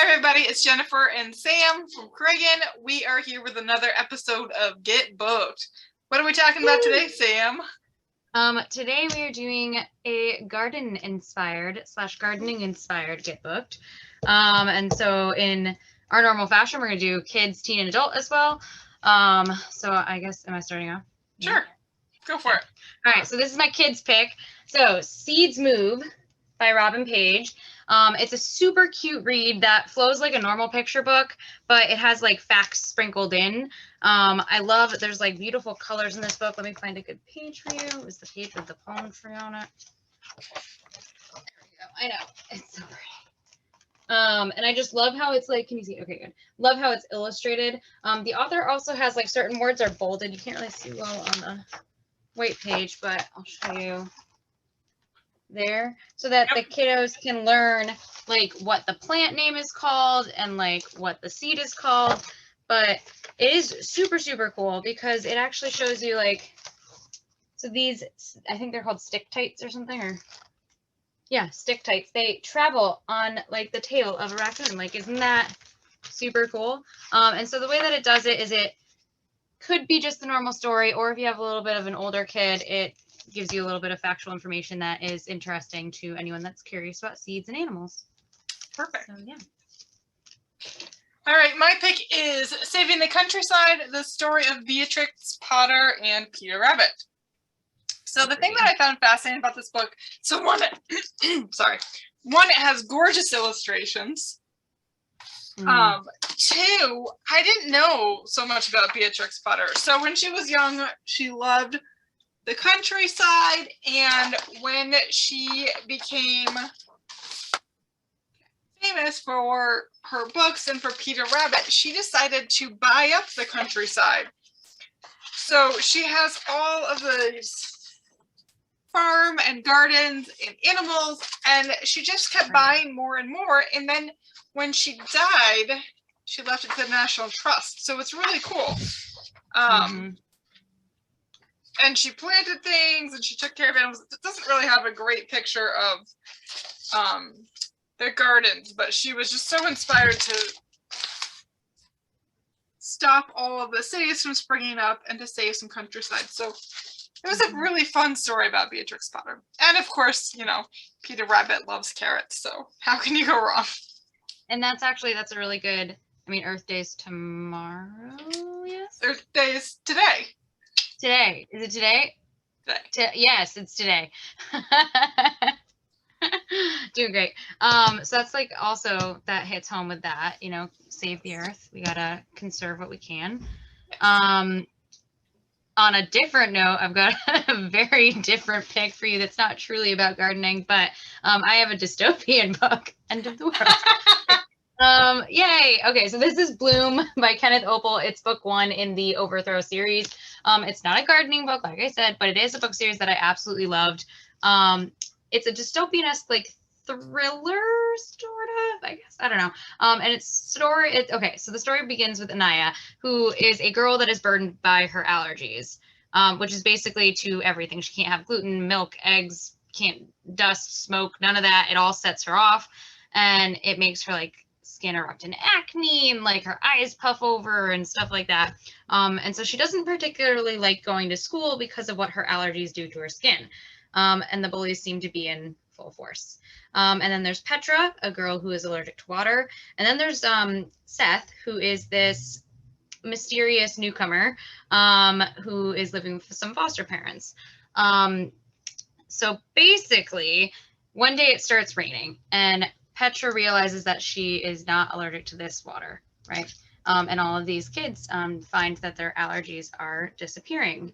Hi, everybody. It's Jennifer and Sam from Regenerative. We are here with another episode of Get Booked. What are we talking about today, Sam? Today we are doing a gardening-inspired Get Booked. And so in our normal fashion, we're going to do kids, teen, and adult as well. So I guess, am I starting off? Sure. Go for it. All right, so this is my kids' pick. So Seeds Move by Robin Page. It's a super cute read that flows like a normal picture book, but it has like facts sprinkled in. I love that there's like beautiful colors in this book. Let me find a good page for you. Is the page with the poem for you on it? There we go. I know. It's so pretty. And I just love how it's like, can you see? Okay, good. Love how it's illustrated. The author also has like certain words are bolded. You can't really see well on the white page, but I'll show you there so that the kiddos can learn like what the plant name is called and like what the seed is called. But it is super, super cool because it actually shows you like, so these, I think they're called stick tights or something, or yeah, stick tights. They travel on like the tail of a raccoon. Like, isn't that super cool? And so the way that it does it is it could be just the normal story, or if you have a little bit of an older kid, it gives you a little bit of factual information that is interesting to anyone that's curious about seeds and animals. Perfect. So, yeah. All right, my pick is Saving the Countryside, the story of Beatrix, Potter, and Peter Rabbit. So the thing that I found fascinating about this book, so one, it has gorgeous illustrations. Two, I didn't know so much about Beatrix Potter. So when she was young, she loved the countryside, and when she became famous for her books and for Peter Rabbit, she decided to buy up the countryside. So she has all of these farm and gardens and animals, and she just kept buying more and more. And then when she died, she left it to the National Trust. So it's really cool. And she planted things and she took care of animals. It doesn't really have a great picture of their gardens, but she was just so inspired to stop all of the cities from springing up and to save some countryside. So it was a really fun story about Beatrix Potter. And of course, you know, Peter Rabbit loves carrots, so how can you go wrong? And that's a really good, I mean, Earth Day's tomorrow, yes? Earth Day is today. Today. Is it today? Today. Yes, it's today. Doing great. So that's like also that hits home with that, you know, save the earth. We gotta conserve what we can. Yes. On a different note, I've got a very different pick for you that's not truly about gardening, but I have a dystopian book, End of the World. Yay! Okay, so this is Bloom by Kenneth Oppel. It's book 1 in the Overthrow series. It's not a gardening book, like I said, but it is a book series that I absolutely loved. It's a dystopian-esque, like, thriller, sort of, I guess. I don't know. And so the story begins with Anaya, who is a girl that is burdened by her allergies, which is basically to everything. She can't have gluten, milk, eggs, can't dust, smoke, none of that. It all sets her off, and it makes her, like, skin erupt in acne, and, like, her eyes puff over and stuff like that. And so she doesn't particularly like going to school because of what her allergies do to her skin. And the bullies seem to be in full force. And then there's Petra, a girl who is allergic to water. And then there's Seth, who is this mysterious newcomer who is living with some foster parents. So basically, one day it starts raining, and Petra realizes that she is not allergic to this water, right? And all of these kids find that their allergies are disappearing.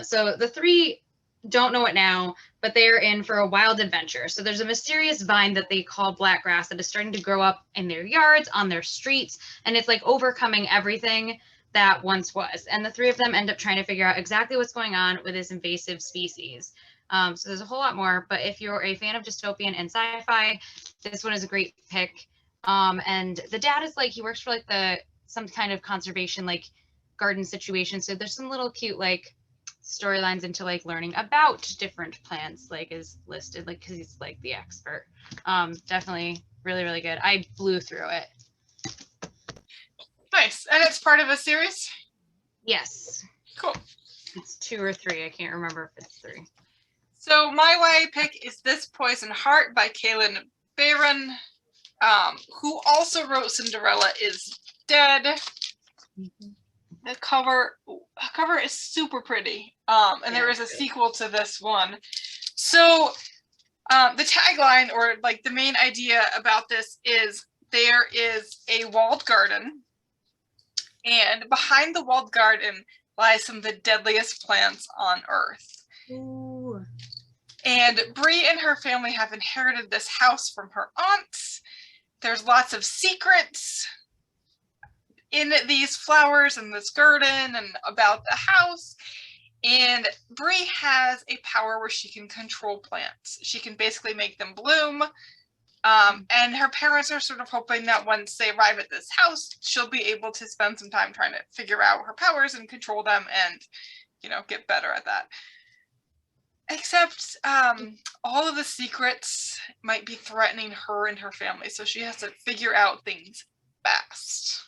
So the three don't know it now, but they are in for a wild adventure. So there's a mysterious vine that they call black grass that is starting to grow up in their yards, on their streets, and it's like overcoming everything that once was. And the three of them end up trying to figure out exactly what's going on with this invasive species. So there's a whole lot more, but if you're a fan of dystopian and sci-fi, this one is a great pick. And the dad is like, he works for like some kind of conservation, like garden situation. So there's some little cute, like storylines into like learning about different plants, like is listed, like because he's like the expert. Definitely really, really good. I blew through it. Nice. And it's part of a series? Yes. Cool. It's 2 or 3. I can't remember if it's 3. So my YA pick is This Poison Heart by Kalynn Bayron, who also wrote Cinderella is Dead. Mm-hmm. The cover is super pretty. And there is a sequel to this one. So the tagline, or like the main idea about this, is there is a walled garden, and behind the walled garden lies some of the deadliest plants on Earth. Ooh. And Bree and her family have inherited this house from her aunts. There's lots of secrets in these flowers and this garden and about the house. And Bree has a power where she can control plants. She can basically make them bloom. And her parents are sort of hoping that once they arrive at this house, she'll be able to spend some time trying to figure out her powers and control them and, you know, get better at that. Except all of the secrets might be threatening her and her family, so she has to figure out things fast.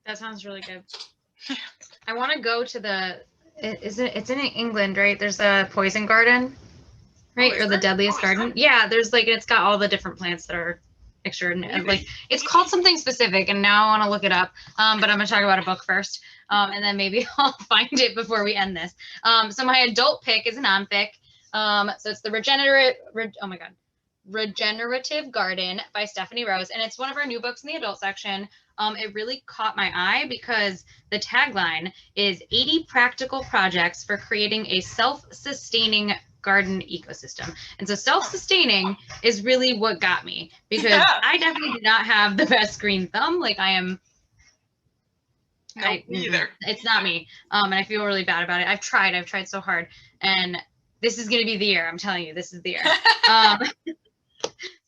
That sounds really good. I want to go to the. It's in England, right? There's a poison garden, right? Or the deadliest garden. Yeah, there's like it's got all the different plants that are extraordinary. Like it's called something specific, and now I want to look it up. But I'm gonna talk about a book first, and then maybe I'll find it before we end this. So my adult pick is a non-fic. So it's the Regenerative Garden by Stephanie Rose, and it's one of our new books in the adult section. It really caught my eye because the tagline is 80 practical projects for creating a self-sustaining garden ecosystem. And so self-sustaining is really what got me, because I definitely do not have the best green thumb. Like I am. No, neither. It's not me. And I feel really bad about it. I've tried so hard, and this is going to be the year. I'm telling you, this is the year.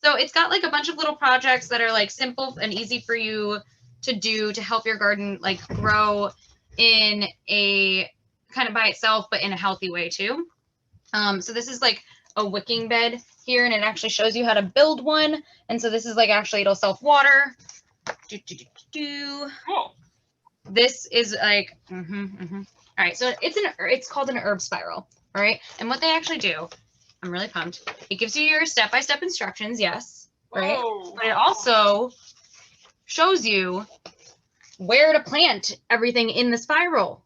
So it's got like a bunch of little projects that are like simple and easy for you to do to help your garden like grow in a kind of by itself, but in a healthy way too. So this is like a wicking bed here, and it actually shows you how to build one. And so this is like actually it'll self-water. Cool. This is like, all right. So it's called an herb spiral. All right. And what they actually do, I'm really pumped. It gives you your step-by-step instructions. Yes. Right. Whoa. But it also shows you where to plant everything in the spiral,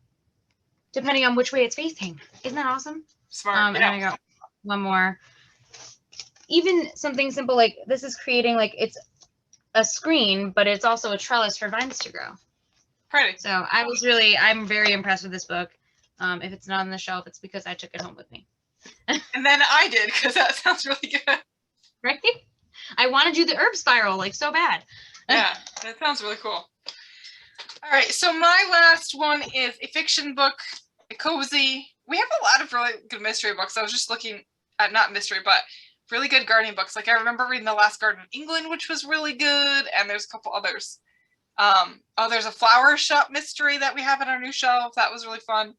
depending on which way it's facing. Isn't that awesome? Smart. And then I got one more. Even something simple like this is creating like it's a screen, but it's also a trellis for vines to grow. Pretty. So I'm very impressed with this book. If it's not on the shelf, it's because I took it home with me. And then I did, because that sounds really good. Right? I want to do the herb spiral like so bad. Yeah, that sounds really cool. All right, so my last one is a fiction book, a cozy. We have a lot of really good mystery books. I was just looking at, not mystery, but really good gardening books. Like I remember reading The Last Garden in England, which was really good, and there's a couple others. There's a flower shop mystery that we have on our new shelf. That was really fun.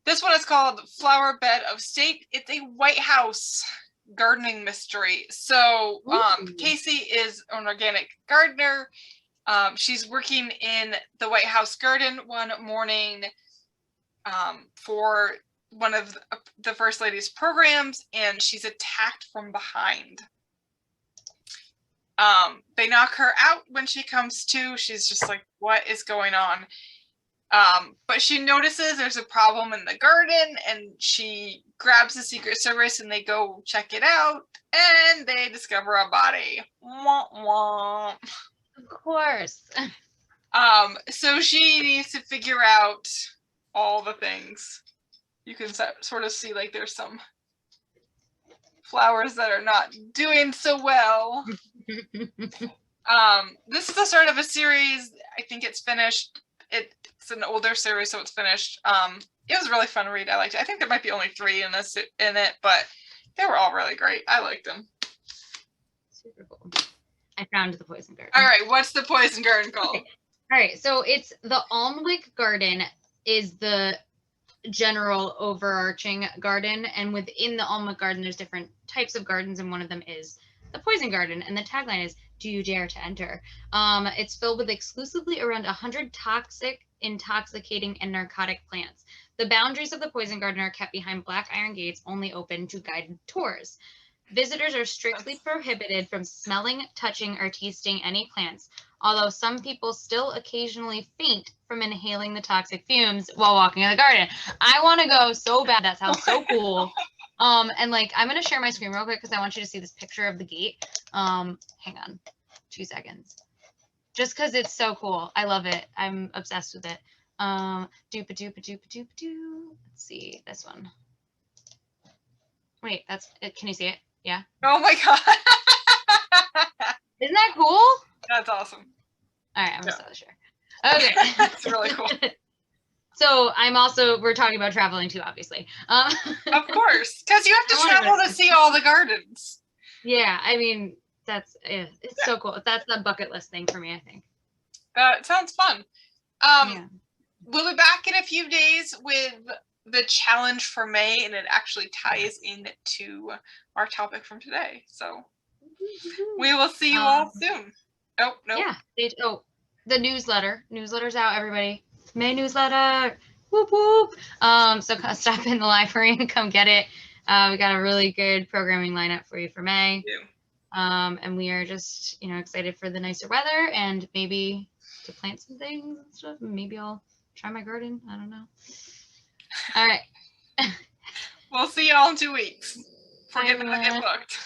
This one is called Flowerbed of State. It's a White House gardening mystery. So Casey is an organic gardener. She's working in the White House garden one morning for one of the First Lady's programs, and she's attacked from behind. They knock her out when she comes to. She's just like, what is going on? But she notices there's a problem in the garden, and she grabs the Secret Service, and they go check it out, and they discover a body. Wah, wah. Of course. So she needs to figure out all the things. You can sort of see like there's some flowers that are not doing so well. This is the start of a series. I think it's finished. It's an older series, so it's finished. It was really fun to read. I liked it. I think there might be only 3 in it, but they were all really great. I liked them. Super cool. I found the poison garden. All right, what's the poison garden called? Okay. All right, so it's the Almwick Garden is the general overarching garden, and within the almond garden there's different types of gardens, and one of them is the poison garden, and the tagline is, "Do you dare to enter?" It's filled with exclusively around 100 toxic, intoxicating, and narcotic plants. The boundaries of the poison garden are kept behind black iron gates, only open to guided tours. Visitors are strictly prohibited from smelling, touching, or tasting any plants, although some people still occasionally faint from inhaling the toxic fumes while walking in the garden. I want to go so bad. That sounds so cool. And like, I'm going to share my screen real quick because I want you to see this picture of the gate. Hang on 2 seconds. Just because it's so cool. I love it. I'm obsessed with it. Let's see this one. Wait, that's it. Can you see it? Yeah. Oh my god. Isn't that cool? That's awesome. All right, I'm gonna start the share. Okay. That's really cool. So we're talking about traveling too, obviously. Of course, because you have to travel to see all the gardens. Yeah, I mean, it's so cool. That's the bucket list thing for me, I think. It sounds fun. We'll be back in a few days with the challenge for May, and it actually ties into our topic from today. So we will see you all soon. Oh, no. Yeah. The newsletter's out, everybody. May newsletter. Whoop whoop. So stop in the library and come get it. We got a really good programming lineup for you for May. And we are just, excited for the nicer weather and maybe to plant some things and stuff. Maybe I'll try my garden. I don't know. All right. We'll see you all in 2 weeks. Forget to get booked.